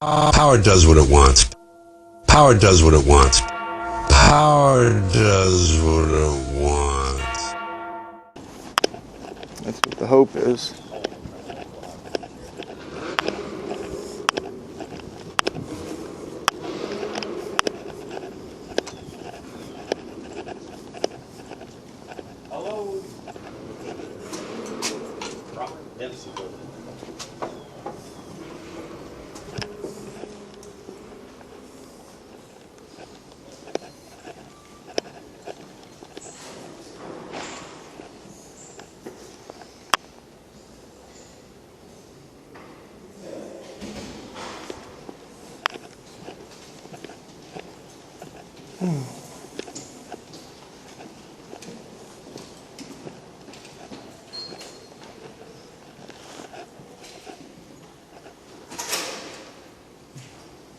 Power does what it wants. Power does what it wants. Power does what it wants. That's what the hope is. Hello. Robert Dempsey.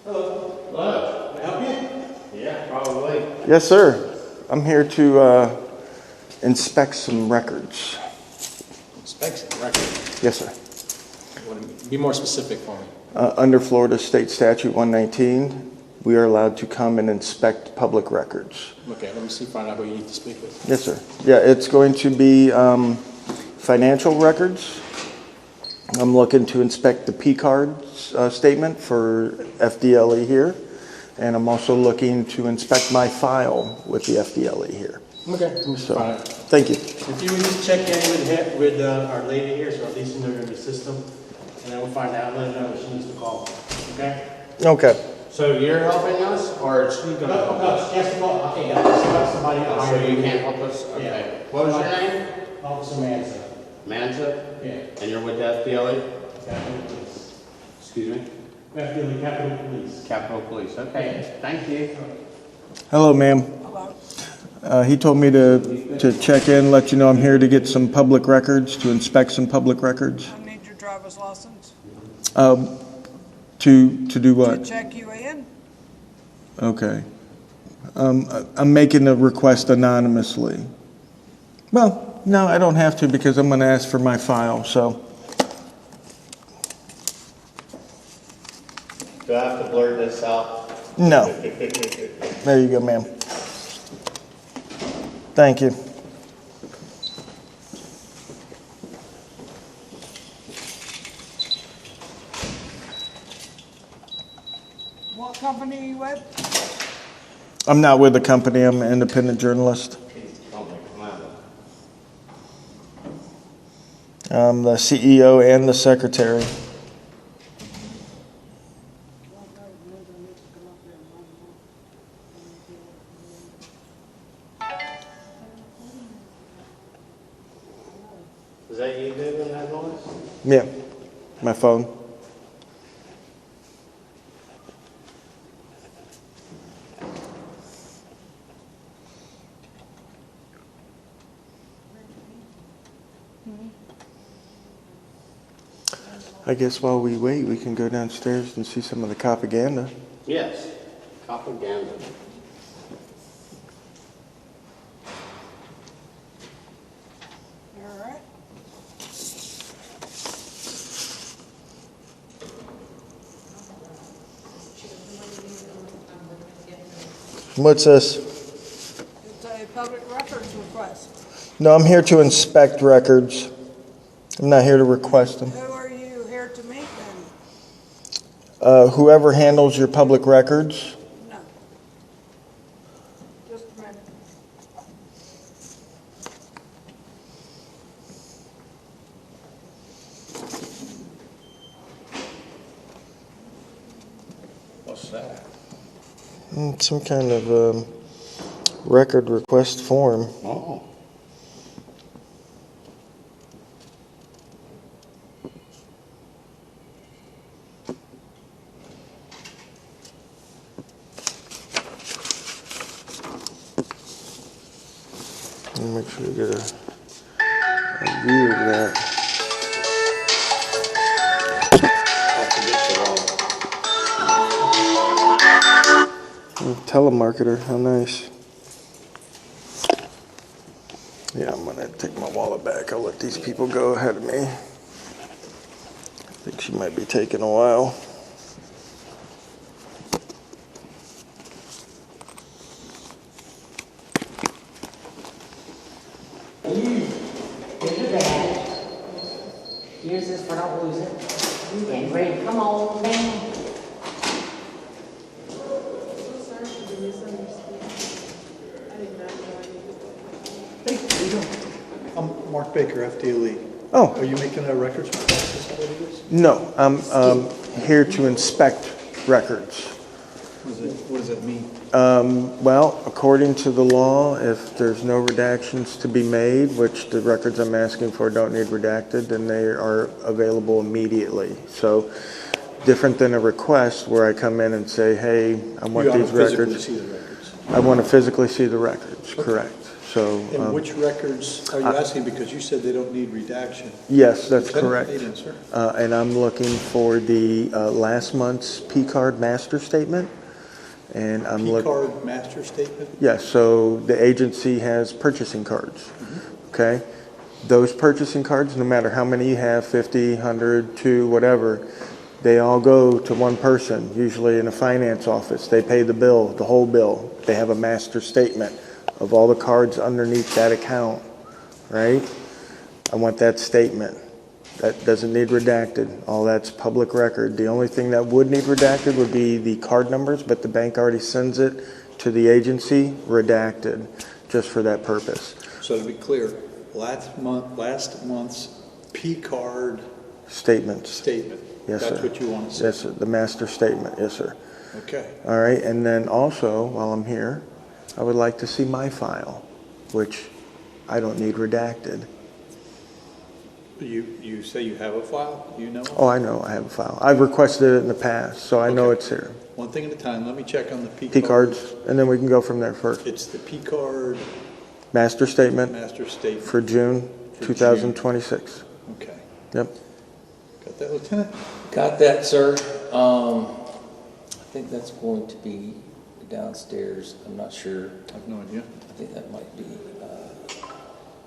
Hello. Hello. Can I help you? Yeah, probably. Yes, sir. I'm here to inspect some records. Inspect some records. Yes, sir. Be more specific for me. Under Florida State Statute 119, we are allowed to come and inspect public records. Okay, let me see, find out who you need to speak with. Yes, sir. Yeah, it's going to be financial records. I'm looking to inspect the P-card statement for Fdle here, and I'm also looking to inspect my file with the Fdle here. Okay, let me So, find out. thank you. If you would just check in with our lady here, so at least you know you're in the system, and then we'll find out, let her know if she needs to call. Okay? Okay. So you're helping us, or is she gonna help us? she has to call. Okay, yeah, somebody else. So you can't help us? Okay. Yeah. What was your name? Officer Manson. Manship? Yeah. And you're with the FDLE? Capitol Police. Excuse me? FDLE Capitol Police. Capitol Police. Okay, thank you. Hello, ma'am. He told me to check in, let you know I'm here to get some public records, to inspect some public records. I need your driver's license To do to what? check you in. Okay. I'm making a request anonymously. Well, no, I don't have to because I'm going to ask for my file, so. Do I have to blur this out? No. There you go, ma'am. Thank you. What company are you with? I'm not with the company. I'm an independent journalist. I'm the CEO and the secretary. Is that you doing that noise? Yeah, my phone. I guess while we wait, we can go downstairs and see some of the propaganda. Yes. Propaganda. All right. What's this? It's a public records request. No, I'm here to inspect records. I'm not here to request them. Who are you here to meet then? Whoever handles your public records. No. Just a minute. What's that? Some kind of record request form. Oh. Make sure you get a view of that. Telemarketer, how nice. Yeah, I'm gonna take my wallet back. I'll let these people go ahead of me. I think she might be taking a while. Baker, Fdle. Oh. Are you making a records request? Is that what it is? No, I'm here to inspect records. What does that mean? Well, according to the law, if there's no redactions to be made, which the records I'm asking for don't need redacted, then they are available immediately. So, different than a request where I come in and say, hey, I want these records. See the records. I want to physically see the records, correct. So, And which records are you asking? Because you said they don't need redaction. yes, that's Lieutenant, correct. how you doing, sir? And I'm looking for the last month's P-card master statement. And I'm looking. P-card master statement? Yes, so the agency has purchasing cards, okay? Those purchasing cards, no matter how many you have, 50, 100, 2, whatever, they all go to one person, usually in a finance office. They pay the bill, the whole bill. They have a master statement of all the cards underneath that account, right? I want that statement. That doesn't need redacted. All that's public record. The only thing that would need redacted would be the card numbers, but the bank already sends it to the agency redacted just for that purpose. So to be clear, last month's P-card Statements. statement. Yes, That's sir. what you want to see? Yes, sir. The master statement. Yes, sir. Okay. All right. And then also, while I'm here, I would like to see my file, which I don't need redacted. You say you have a file? You know? Oh, I know I have a file. I've requested it in the past, so I know Okay. it's here. One thing at a time. Let me check on the P-card. P-cards, and then we can go from there first. It's the P-card Master statement master statement. for June For 2026. Okay. Yep. Got that, Lieutenant? Got that, sir. I think that's going to be downstairs. I'm not sure. I have no idea. I think that might be.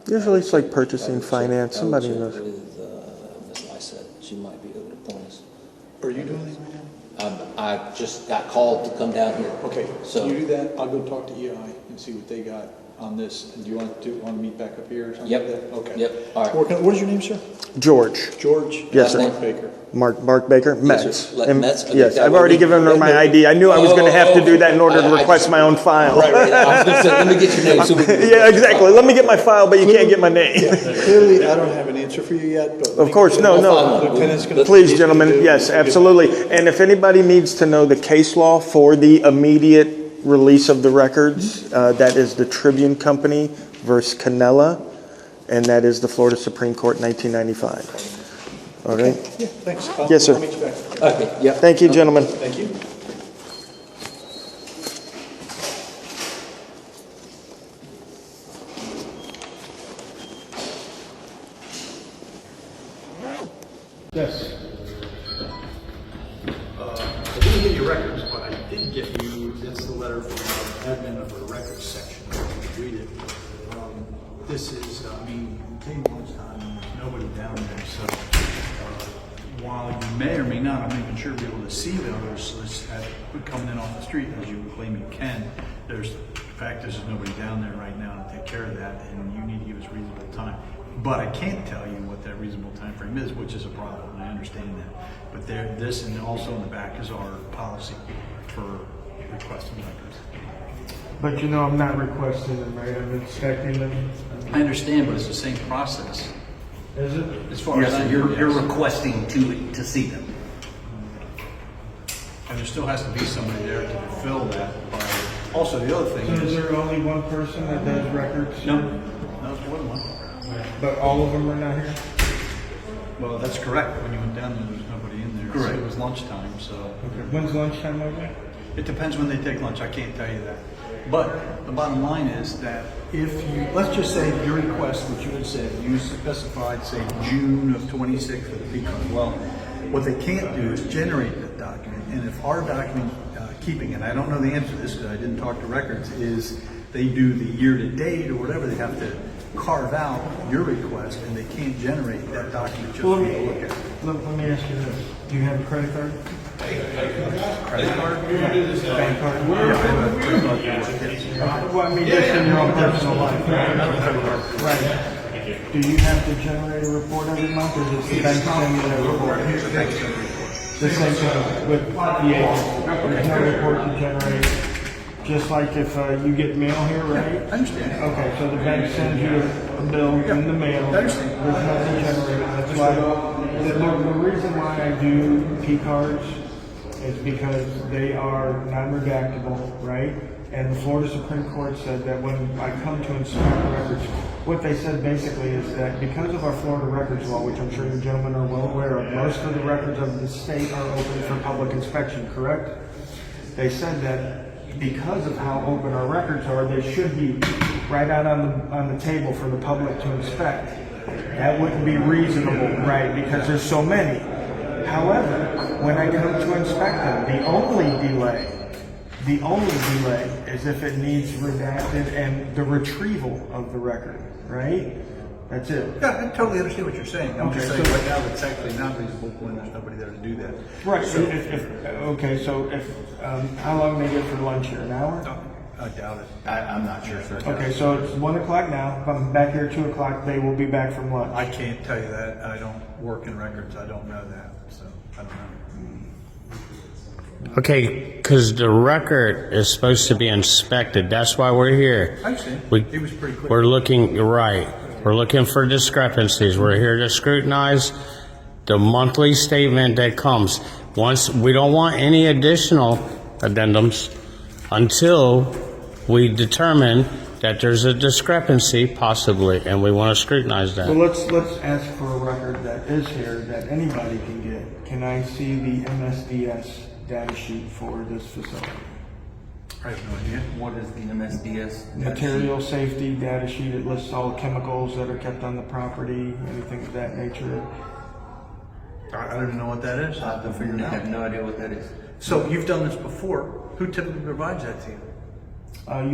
Usually it's like purchasing, finance, I would somebody check knows. with Ms. Lysette. She might be able to point us. Are you doing anything right now? I just got called to come down here. Okay, So- so you do that, I'll go talk to EI and see what they got on this. And do you want to meet back up here or something Yep. like that? Okay. Yep. All right. What is your name, sir? George. George? Yes, sir. Mark Baker. Mark Baker, Yes, Metz. sir. Like And- Metz? Okay, Yes, that I've would already be- given her my ID. I knew I was going to have to do that in order to I request my own file. Right. I was going to say, let me get your name. So we can- Yeah, exactly. Let me get my file, but you can't get my name. Clearly, I don't have an answer for you yet, but. Of course, no. Lieutenant's gonna. Please, gentlemen, yes, absolutely. And if anybody needs to know the case law for the immediate release of the records, that is the Tribune Company versus Canella, and that is the Florida Supreme Court, 1995. All right? Yeah, thanks. Yes, sir. I'll meet you back. Okay, yep. Thank you, gentlemen. Thank you. Yes. I didn't get your records, but I did get you, that's the letter from the admin of the records section. Read it. This is, I mean, it came lunchtime and there's nobody down there, so while you may or may not, I'm even sure be able to see those coming in off the street, as you claim you can. The fact is, there's nobody down there right now to take care of that, and you need to give us reasonable time. But I can't tell you what that reasonable time frame is, which is a problem, and I understand that. But this and also in the back is our policy for requesting records. But you know, I'm not requesting them, right? I'm inspecting them. I understand, but it's the same process. Is it? As far as I Yes, you're requesting to see them. And there still has to be somebody there to fulfill that. Also, the other thing So is is, there only one person that does records? no, it's more than one. But all of them are not here? Well, that's correct. When you went down there, there was nobody in there. Correct. It was lunchtime, so. Okay. When's lunchtime over? It depends when they take lunch. I can't tell you that. But the bottom line is that if you, let's just say your request, which you had said, you specified, say, June of 26 for the P-card. Well, what they can't do is generate that document. And if our document keeping it, I don't know the answer to this because I didn't talk to records, is they do the year-to-date or whatever, they have to carve out your request and they can't generate that document just for you to look at. Let me ask you this. Do you have a credit card? Credit card? Bank card? Yeah, I have a credit card for work, yes. Well, I mean, just in your own personal life. Right. Do you have to generate a report every month, or does the bank send you a report? The same thing with the agent. There's no report to generate. Just like if you get mail here, right? I understand. Okay, so the bank sends you a bill in the mail. I understand. There's nothing generated. That's why the reason why I do P cards is because they are non-redactable, right? And the Florida Supreme Court said that when I come to inspect records, what they said basically is that because of our Florida records law, which I'm sure you gentlemen are well aware of, most of the records of the state are open for public inspection, correct? They said that because of how open our records are, they should be right out on the table for the public to inspect. That wouldn't be reasonable, right? Because there's so many. However, when I come to inspect them, the only delay is if it needs redacted and the retrieval of the record, right? That's it. Yeah, I totally understand what you're saying. I'm just Okay, saying so- right now it's actually not reasonable when there's nobody there to do that. Right. So, How long they get for lunch here? An hour? I doubt it. I'm not sure, sir. Okay, so it's 1 o'clock now. If I'm back here at 2 o'clock, they will be back from lunch. I can't tell you that. I don't work in records. I don't know that. So I don't know. Okay, because the record is supposed to be inspected. That's why we're here. I understand. We, He was pretty clear. We're looking, you're right. We're looking for discrepancies. We're here to scrutinize the monthly statement that comes. Once, we don't want any additional addendums until we determine that there's a discrepancy possibly, and we want to scrutinize that. So let's ask for a record that is here that anybody can get. Can I see the MSDS data sheet for this facility? I have no idea. What is the MSDS? Material safety data sheet. It lists all chemicals that are kept on the property, anything of that nature. I don't even know what that is. I have to figure it I have out. no idea what that is. So you've done this before. Who typically provides that to you?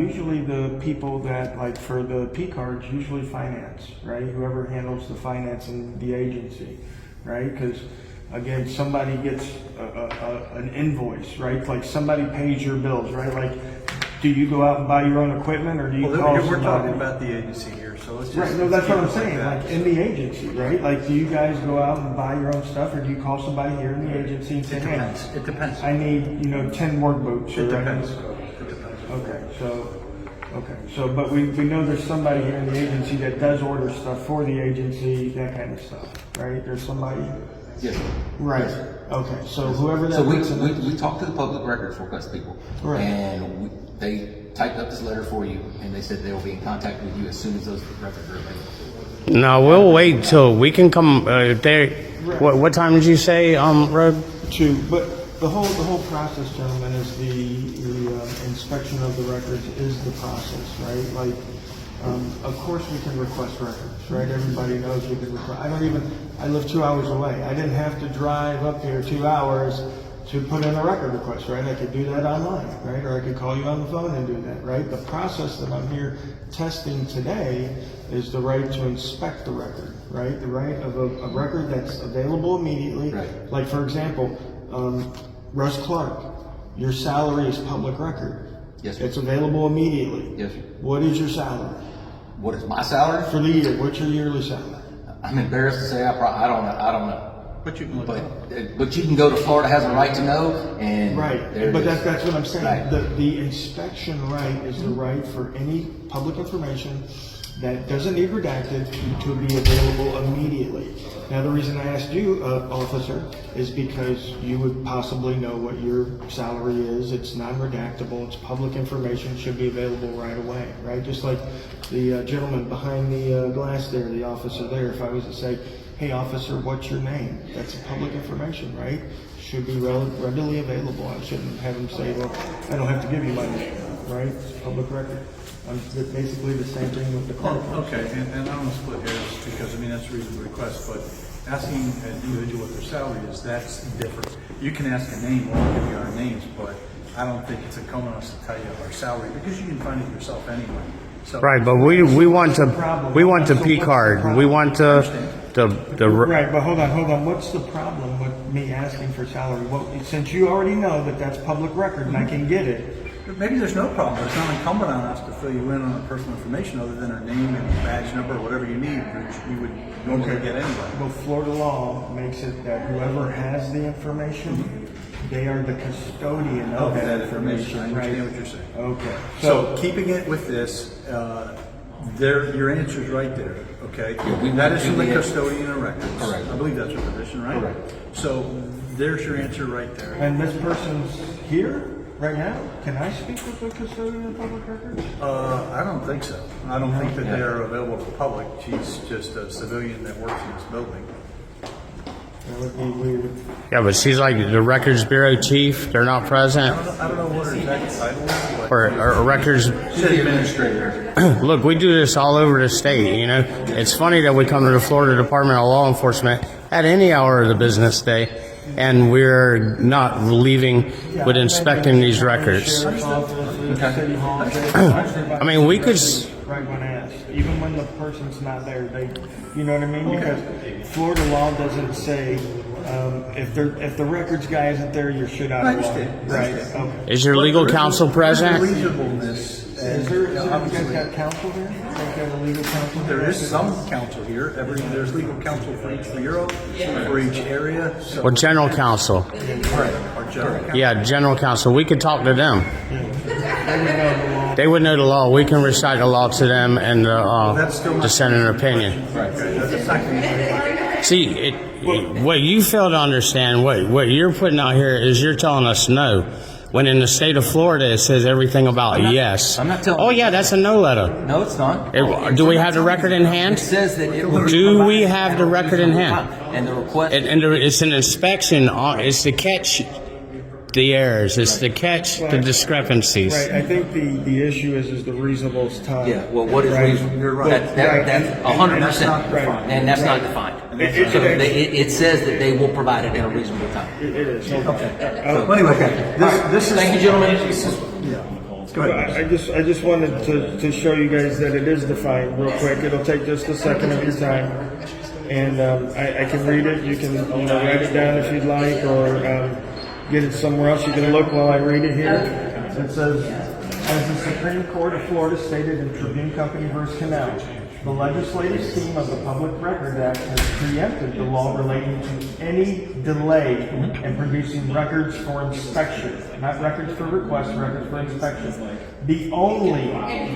Usually the people that, like for the P cards, usually finance, right? Whoever handles the finance in the agency, right? Because again, somebody gets an invoice, right? Like somebody pays your bills, right? Like, do you go out and buy your own equipment, or do you call We're somebody? talking about the agency here, so let's just. Right, no, that's what I'm let's keep it saying, that. like in the agency, right? Like, do you guys go out and buy your own stuff, or do you call somebody here in the agency and say, It hey, depends. It depends. I need, 10 work boots? It or I depends. need- It depends. Okay, so, but we know there's somebody here in the agency that does order stuff for the agency, that kind of stuff, right? There's somebody, Yes, sir. right, Yes, sir. okay, so whoever that So person is. we talked to the public records request people. Right. And they typed up this letter for you, and they said they'll be in contact with you as soon as those records are available. No, we'll wait till we can come, what time did you say, Rod? But the whole process, gentlemen, is the inspection of the records is the process, right? Like, of course we can request records, right? Everybody knows we can request. I live 2 hours away. I didn't have to drive up here 2 hours to put in a record request, right? I could do that online, right? Or I could call you on the phone and do that, right? The process that I'm here testing today is the right to inspect the record, right? The right of a record that's available immediately. Right. Like, for example, Russ Clark, your salary is public record. Yes, sir. It's available immediately. Yes, sir. What is your salary What is my salary? for the year? What's your yearly salary? I'm embarrassed to say I don't know. But you can look. But you can go to Florida Has a Right to Know, and Right, there it but is. that's what I'm saying. Right. The inspection right is the right for any public information that doesn't need redacted to be available immediately. Now, the reason I asked you, officer, is because you would possibly know what your salary is. It's non-redactable. It's public information. Should be available right away, right? Just like the gentleman behind the glass there, the officer there. If I was to say, "Hey, officer, what's your name?" That's public information, right? Should be readily available. I shouldn't have him say, "Well, I don't have to give you my name," right? It's public record. It's basically the same thing with the car. Okay, and I don't want to split hairs because, that's a reasonable request, but asking an individual what their salary is, that's different. You can ask a name, we'll give you our names, but I don't think it's incumbent on us to tell you our salary because you can find it yourself anyway. So, Right, but we want the P card. We want the Right, but hold on. What's the problem with me asking for salary? Well, since you already know that that's public record and I can get it. Maybe there's no problem. It's not incumbent on us to fill you in on our personal information other than our name and badge number or whatever you need, which we would normally get anyway. Well, Florida law makes it that whoever has the information They are the custodian of Okay, that that information, I right? understand what you're saying. Okay. So keeping it with this, your answer's right there, okay? we That went is to from the the- custodian of records. Correct. I believe that's your position, right? Correct. So there's your answer right there. And this person's here right now? Can I speak with the custodian of public records? I don't think so. I don't think that they are available to the public. She's just a civilian that works in this building. That would be weird. Yeah, but she's like the Records Bureau chief. They're not present. I don't know what her exact title is, but Or records. She's the administrator. Look, we do this all over the state, you know. It's funny that we come to the Florida Department of Law Enforcement at any hour of the business day, and we're not leaving with inspecting these records. Sheriff's office, city hall. I mean, we could Right when asked, even when the person's not there, they, you know what I mean? Because Florida law doesn't say if the records guy isn't there, you're shit out I of luck. understand. Right. Okay. Is your legal counsel present? Reasonableness. Is there, you guys got counsel there? You guys got a legal counsel? There is some counsel here. There's legal counsel for each bureau, for each area. So, Or general counsel? right, our general counsel. Yeah, general counsel. We could talk to them. They would know the law. They would know the law. We can recite the law to them and That's still not- dissent an opinion. That's not going to be See, what you fail to understand, what you're putting out here is you're telling us no. When in the state of Florida, it says everything about yes. I'm not telling Oh, you. yeah, that's a no letter. No, it's not. Do we have the record in hand? It says that it will. Do we have the record in hand? And the request. And it's an inspection. It's to catch the errors. It's to catch the discrepancies. Right, I think the issue is the reasonable time. Yeah, well, what is Right. reasonable? You're right. That's 100%. Right. And that's not defined. So it says that they will provide it in a reasonable time. It is. Okay. Well, anyway, this is. Thank you, gentlemen. Go ahead. I just wanted to show you guys that it is defined real quick. It'll take just a second of your time. And I can read it. You can write it down if you'd like, or get it somewhere else. You can look while I read it here. It says, as the Supreme Court of Florida stated in Tribune Company v. Canal, the legislative scheme of the Public Record Act has preempted the law relating to any delay in producing records for inspection, not records for request, records for inspection. The only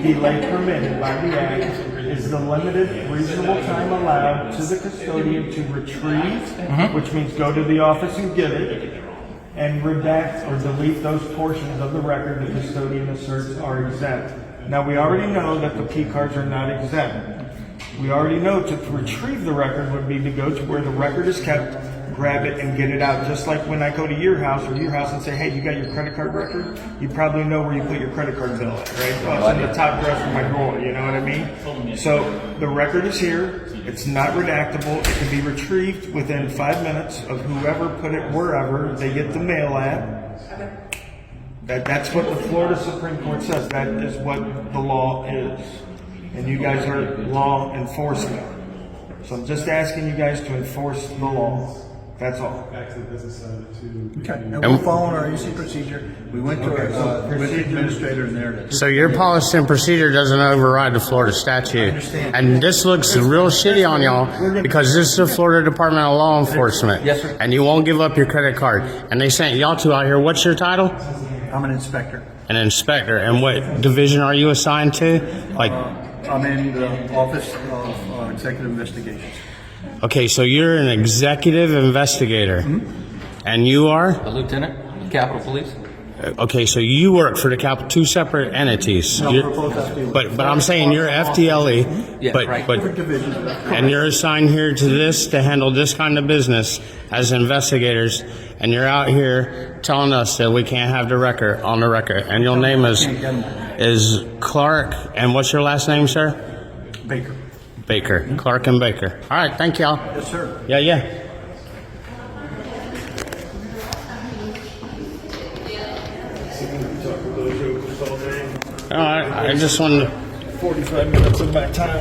delay permitted by the Act is the limited reasonable time allowed to the custodian to retrieve, which means go to the office and get it, and redact or delete those portions of the record the custodian asserts are exempt. Now, we already know that the P cards are not exempt. We already know to retrieve the record would be to go to where the record is kept, grab it, and get it out. Just like when I go to your house and say, hey, you got your credit card record? You probably know where you put your credit card bill at, right? Oh, it's in the top drawer of my drawer, you know what I mean? So the record is here. It's not redactable. It can be retrieved within 5 minutes of whoever put it wherever they get the mail at. That's what the Florida Supreme Court says. That is what the law is. And you guys are law enforcement. So I'm just asking you guys to enforce the law. That's all. Okay, and we're following our EC procedure. We went to our administrator in there. So your policy and procedure doesn't override the Florida statute. And this looks real shitty on y'all because this is the Florida Department of Law Enforcement. Yes, sir. And you won't give up your credit card. And they sent y'all two out here. What's your title? I'm an inspector. An inspector. And what division are you assigned to? Like, I'm in the Office of Executive Investigations. okay, so you're an executive investigator. And you are? A lieutenant, Capitol Police. Okay, so you work for the two separate entities. No, You're- we're both FDLE. but I'm saying you're FDLE, Yeah, right. Different divisions. and you're assigned here to this to handle this kind of business as investigators, and you're out here telling us that we can't have the record on the record. And your name is Clark, and what's your last name, sir? Baker. Baker. Clark and Baker. All right, thank y'all. Yes, sir. Yeah. All right, I just wanted to 45 minutes of my time.